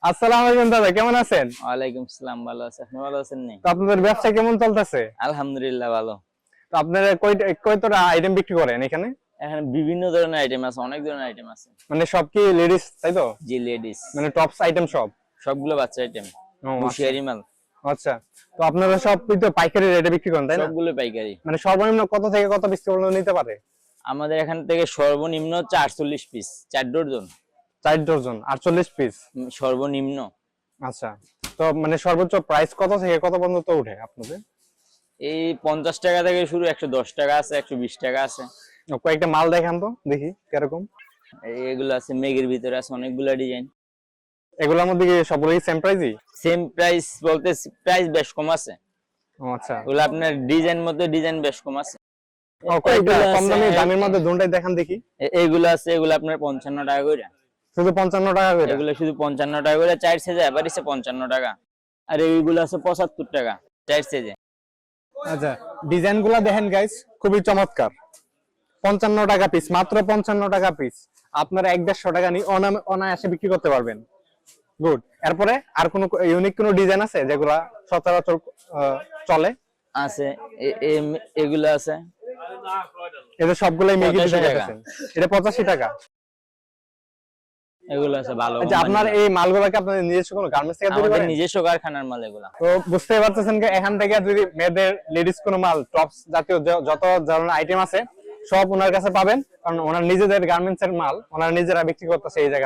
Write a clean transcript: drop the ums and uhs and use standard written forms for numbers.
আসসালামু আলাইকুম দাদা, কেমন আছেন? ওয়ালাইকুম আসসালাম, ভালো আছি। আপনি ভালো আছেন নি? তো আপনাদের ব্যবসা কেমন চলতেছে? আলহামদুলিল্লাহ ভালো। তো আপনারা কয়টা আইটেম বিক্রি করেন এখানে? এখানে বিভিন্ন ধরনের আইটেম আছে, অনেক ধরনের আইটেম আছে। মানে সব কি লেডিস, তাই তো? জি, লেডিস। মানে টপস আইটেম সব? সবগুলো বাচ্চা আইটেম, ও আচ্ছা। হুশিয়ারি মাল। আচ্ছা, তো আপনারা সব তো পাইকারি রেটে বিক্রি করেন, তাই না? সবগুলো পাইকারি। মানে সর্বনিম্ন কত থেকে কত পিস পর্যন্ত নিতে পারে? আমাদের এখান থেকে সর্বনিম্ন হচ্ছে 48 পিস, 4 ডজন। 4 dozen 48 piece? সর্বনিম্ন। আচ্ছা, তো মানে সর্বোচ্চ প্রাইস কত থেকে কত পর্যন্ত উঠে আপনাদের? এই 50 টাকা থেকে শুরু, 110 টাকা আছে, 120 টাকা আছে। কয়েকটা মাল দেখান তো দেখি কিরকম। এগুলো আছে, মেগের ভিতরে আছে অনেকগুলা ডিজাইন। এগুলোর মধ্যে কি সবগুলোই সেম প্রাইসই? সেম প্রাইস বলতে প্রাইস বেশ কম আছে। ও আচ্ছা, ওগুলো আপনার ডিজাইন মধ্যে ডিজাইন বেশ কম আছে। ও কয়েকটা এগুলো কম আছে, দামি দামের মধ্যে দুটোই দেখান দেখি। এগুলো আছে, এগুলো আপনার 55 টাকা করে। শুধু 55 টাকা করে? এগুলো শুধু 55 টাকা করে, 4 সাইজে এভারেজে 55 টাকা। আর এইগুলো আছে 75 টাকা 4 সাইজে। আচ্ছা, ডিজাইন গুলা দেখেন গাইস, খুবই চমৎকার। 55 টাকা পিস, মাত্র 55 টাকা পিস। আপনারা 1-150 টাকা নিয়ে অনায়াসে বিক্রি করতে পারবেন। গুড। এরপরে আর কোনো ইউনিক কোনো ডিজাইন আছে যেগুলা সচরাচর চলে? আছে, এগুলো আছে। এটা সবগুলাই মেগি 85 ডিজাইন টাকা। আছে। এটা 85 টাকা। এগুলো আছে ভালো আচ্ছা, আপনার কোম্পানির। এই মালগুলাকে আপনাদের নিজস্ব কোনো গার্মেন্টস থেকে তৈরি আমাদের করেন? নিজস্ব কারখানার মাল এগুলা। তো বুঝতে পারতেছেন যে এখান থেকে যদি মেয়েদের লেডিস কোনো মাল, টপস জাতীয় যত ধরনের আইটেম আছে সব ওনার কাছে পাবেন, কারণ ওনার নিজেদের গার্মেন্টস এর মাল ওনারা নিজেরা বিক্রি করতেছে এই জায়গাতে।